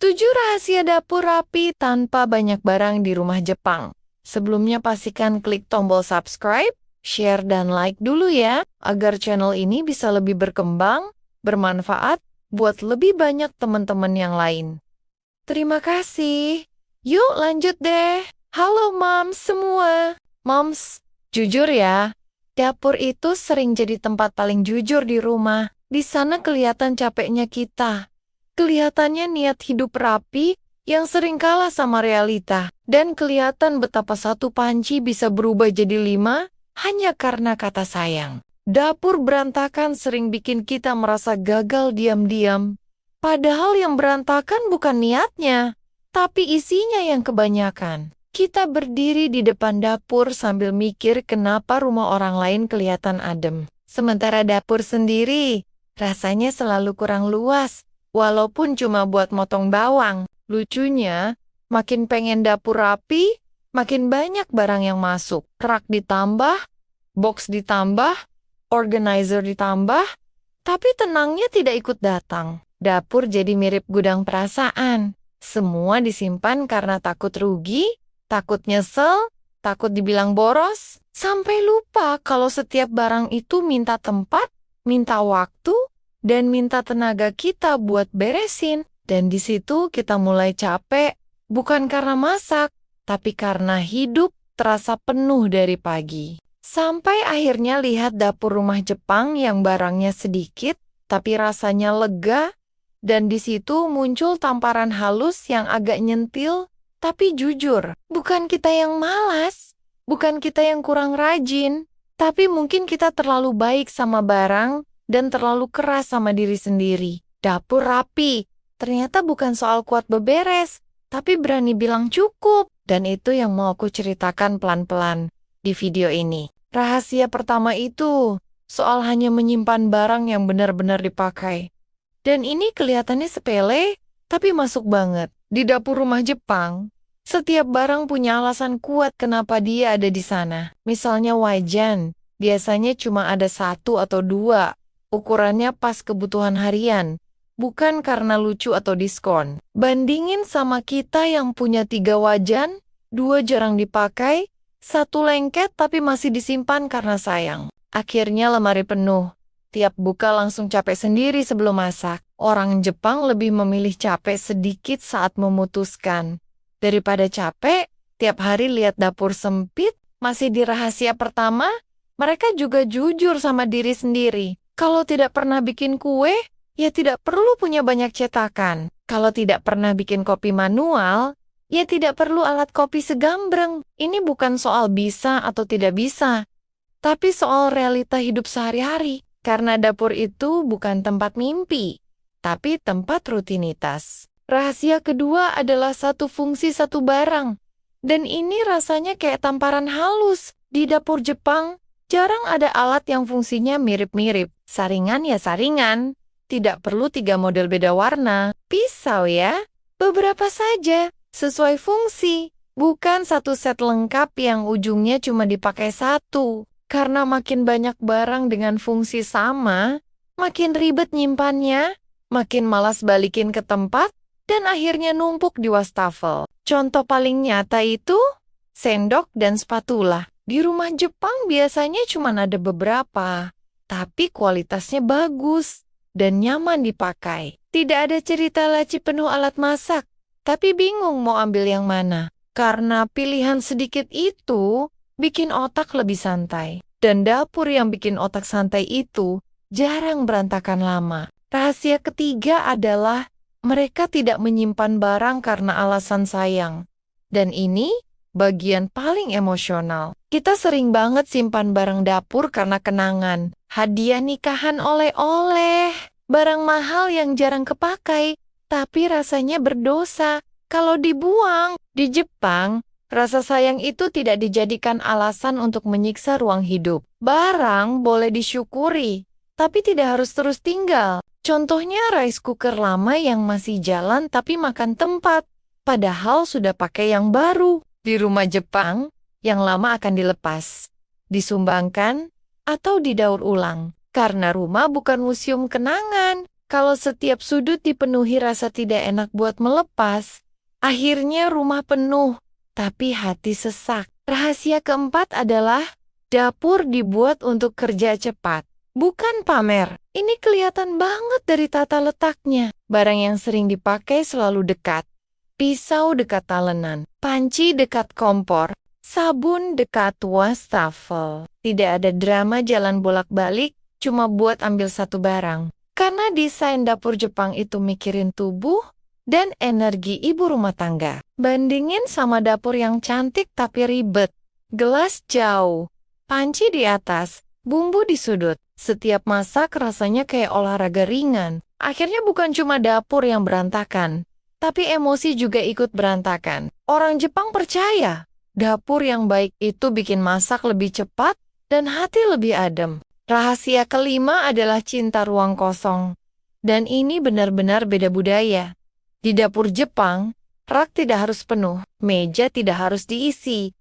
7 rahasia dapur rapi tanpa banyak barang di rumah Jepang. Sebelumnya pastikan klik tombol subscribe, share, dan like dulu ya, agar channel ini bisa lebih berkembang, bermanfaat, buat lebih banyak teman-teman yang lain. Terima kasih. Yuk lanjut deh. Halo Moms semua. Moms, jujur ya, dapur itu sering jadi tempat paling jujur di rumah. Di sana kelihatan capeknya kita. Kelihatannya niat hidup rapi yang sering kalah sama realita. Dan kelihatan betapa satu panci bisa berubah jadi 5 hanya karena kata sayang. Dapur berantakan sering bikin kita merasa gagal diam-diam. Padahal yang berantakan bukan niatnya, tapi isinya yang kebanyakan. Kita berdiri di depan dapur sambil mikir kenapa rumah orang lain kelihatan adem. Sementara dapur sendiri rasanya selalu kurang luas. Walaupun cuma buat motong bawang. Lucunya, makin pengen dapur rapi, makin banyak barang yang masuk. Rak ditambah, box ditambah, organizer ditambah, tapi tenangnya tidak ikut datang. Dapur jadi mirip gudang perasaan. Semua disimpan karena takut rugi, takut nyesel, takut dibilang boros, sampai lupa kalau setiap barang itu minta tempat, minta waktu, dan minta tenaga kita buat beresin. Dan di situ kita mulai capek, bukan karena masak, tapi karena hidup terasa penuh dari pagi. Sampai akhirnya lihat dapur rumah Jepang yang barangnya sedikit, tapi rasanya lega, dan di situ muncul tamparan halus yang agak nyentil, tapi jujur. Bukan kita yang malas, bukan kita yang kurang rajin, tapi mungkin kita terlalu baik sama barang, dan terlalu keras sama diri sendiri. Dapur rapi, ternyata bukan soal kuat beberes, tapi berani bilang cukup. Dan itu yang mau aku ceritakan pelan-pelan di video ini. Rahasia pertama itu soal hanya menyimpan barang yang benar-benar dipakai. Dan ini kelihatannya sepele, tapi masuk banget. Di dapur rumah Jepang, setiap barang punya alasan kuat kenapa dia ada di sana. Misalnya wajan, biasanya cuma ada 1 atau 2. Ukurannya pas kebutuhan harian, bukan karena lucu atau diskon. Bandingin sama kita yang punya 3 wajan, 2 jarang dipakai, 1 lengket tapi masih disimpan karena sayang. Akhirnya lemari penuh. Tiap buka langsung capek sendiri sebelum masak. Orang Jepang lebih memilih capek sedikit saat memutuskan. Daripada capek, tiap hari lihat dapur sempit, masih di rahasia pertama, mereka juga jujur sama diri sendiri. Kalau tidak pernah bikin kue, ya tidak perlu punya banyak cetakan. Kalau tidak pernah bikin kopi manual, ya tidak perlu alat kopi segambreng. Ini bukan soal bisa atau tidak bisa, tapi soal realita hidup sehari-hari. Karena dapur itu bukan tempat mimpi, tapi tempat rutinitas. Rahasia kedua adalah satu fungsi satu barang. Dan ini rasanya kayak tamparan halus. Di dapur Jepang, jarang ada alat yang fungsinya mirip-mirip. Saringan ya saringan. Tidak perlu 3 model beda warna. Pisau ya, beberapa saja. Sesuai fungsi. Bukan satu set lengkap yang ujungnya cuma dipakai 1. Karena makin banyak barang dengan fungsi sama, makin ribet nyimpannya, makin malas balikin ke tempat, dan akhirnya numpuk di wastafel. Contoh paling nyata itu sendok dan spatula. Di rumah Jepang biasanya cuma ada beberapa, tapi kualitasnya bagus dan nyaman dipakai. Tidak ada cerita laci penuh alat masak, tapi bingung mau ambil yang mana. Karena pilihan sedikit itu bikin otak lebih santai. Dan dapur yang bikin otak santai itu jarang berantakan lama. Rahasia ketiga adalah mereka tidak menyimpan barang karena alasan sayang. Dan ini bagian paling emosional. Kita sering banget simpan barang dapur karena kenangan. Hadiah nikahan oleh-oleh. Barang mahal yang jarang kepakai, tapi rasanya berdosa kalau dibuang. Di Jepang, rasa sayang itu tidak dijadikan alasan untuk menyiksa ruang hidup. Barang boleh disyukuri, tapi tidak harus terus tinggal. Contohnya rice cooker lama yang masih jalan tapi makan tempat, padahal sudah pakai yang baru. Di rumah Jepang, yang lama akan dilepas, disumbangkan, atau didaur ulang. Karena rumah bukan museum kenangan. Kalau setiap sudut dipenuhi rasa tidak enak buat melepas, akhirnya rumah penuh, tapi hati sesak. Rahasia keempat adalah dapur dibuat untuk kerja cepat, bukan pamer. Ini kelihatan banget dari tata letaknya. Barang yang sering dipakai selalu dekat. Pisau dekat talenan, panci dekat kompor, sabun dekat wastafel. Tidak ada drama jalan bolak-balik, cuma buat ambil satu barang. Karena desain dapur Jepang itu mikirin tubuh dan energi ibu rumah tangga. Bandingin sama dapur yang cantik tapi ribet. Gelas jauh, panci di atas, bumbu di sudut. Setiap masak rasanya kayak olahraga ringan. Akhirnya bukan cuma dapur yang berantakan, tapi emosi juga ikut berantakan. Orang Jepang percaya, dapur yang baik itu bikin masak lebih cepat dan hati lebih adem. Rahasia kelima adalah cinta ruang kosong. Dan ini benar-benar beda budaya. Di dapur Jepang, rak tidak harus penuh, meja tidak harus diisi.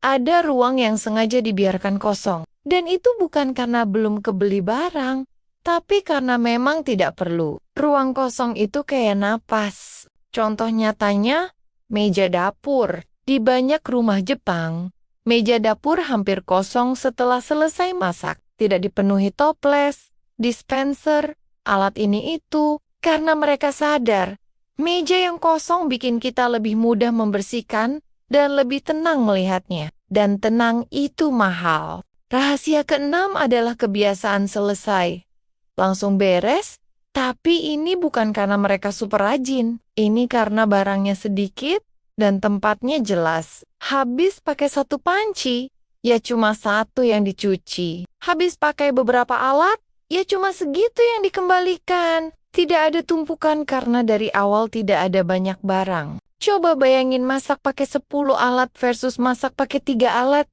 Ada ruang yang sengaja dibiarkan kosong. Dan itu bukan karena belum kebeli barang, tapi karena memang tidak perlu. Ruang kosong itu kayak napas. Contoh nyatanya, meja dapur. Di banyak rumah Jepang, meja dapur hampir kosong setelah selesai masak. Tidak dipenuhi toples, dispenser, alat ini itu, karena mereka sadar, meja yang kosong bikin kita lebih mudah membersihkan dan lebih tenang melihatnya. Dan tenang itu mahal. Rahasia keenam adalah kebiasaan selesai. Langsung beres, tapi ini bukan karena mereka super rajin. Ini karena barangnya sedikit dan tempatnya jelas. Habis pakai satu panci, ya cuma satu yang dicuci. Habis pakai beberapa alat, ya cuma segitu yang dikembalikan. Tidak ada tumpukan karena dari awal tidak ada banyak barang. Coba bayangin masak pakai 10 alat versus masak pakai 3 alat.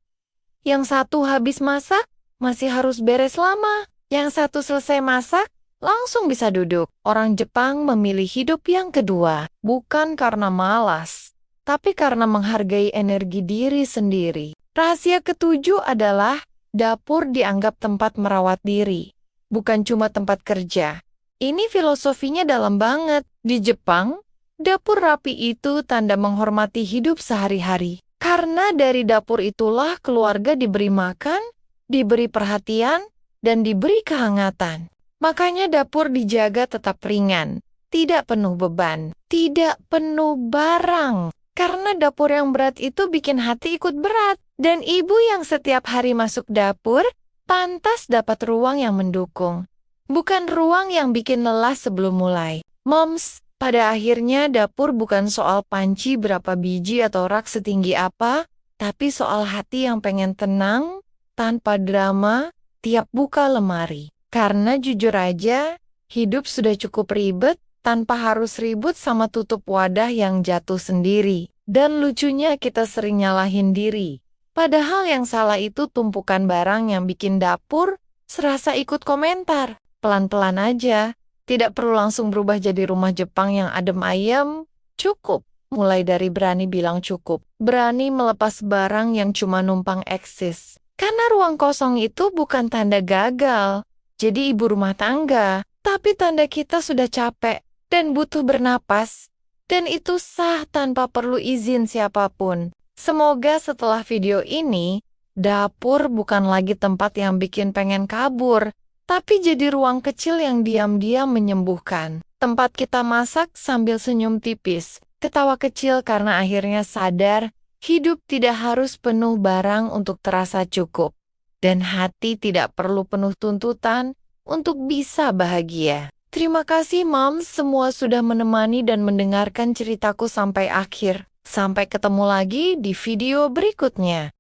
Yang satu habis masak, masih harus beres lama. Yang satu selesai masak, langsung bisa duduk. Orang Jepang memilih hidup yang kedua, bukan karena malas, tapi karena menghargai energi diri sendiri. Rahasia ketujuh adalah dapur dianggap tempat merawat diri, bukan cuma tempat kerja. Ini filosofinya dalam banget. Di Jepang, dapur rapi itu tanda menghormati hidup sehari-hari. Karena dari dapur itulah keluarga diberi makan, diberi perhatian, dan diberi kehangatan. Makanya dapur dijaga tetap ringan, tidak penuh beban, tidak penuh barang. Karena dapur yang berat itu bikin hati ikut berat. Dan ibu yang setiap hari masuk dapur, pantas dapat ruang yang mendukung. Bukan ruang yang bikin lelah sebelum mulai. Moms, pada akhirnya dapur bukan soal panci berapa biji atau rak setinggi apa, tapi soal hati yang pengen tenang, tanpa drama, tiap buka lemari. Karena jujur aja, hidup sudah cukup ribet, tanpa harus ribut sama tutup wadah yang jatuh sendiri. Dan lucunya kita sering nyalahin diri. Padahal yang salah itu tumpukan barang yang bikin dapur serasa ikut komentar. Pelan-pelan aja, tidak perlu langsung berubah jadi rumah Jepang yang adem ayem. Cukup, mulai dari berani bilang cukup. Berani melepas barang yang cuma numpang eksis. Karena ruang kosong itu bukan tanda gagal, jadi ibu rumah tangga. Tapi tanda kita sudah capek dan butuh bernapas. Dan itu sah tanpa perlu izin siapapun. Semoga setelah video ini, dapur bukan lagi tempat yang bikin pengen kabur, tapi jadi ruang kecil yang diam-diam menyembuhkan. Tempat kita masak sambil senyum tipis, ketawa kecil karena akhirnya sadar, hidup tidak harus penuh barang untuk terasa cukup. Dan hati tidak perlu penuh tuntutan untuk bisa bahagia. Terima kasih Moms semua sudah menemani dan mendengarkan ceritaku sampai akhir. Sampai ketemu lagi di video berikutnya.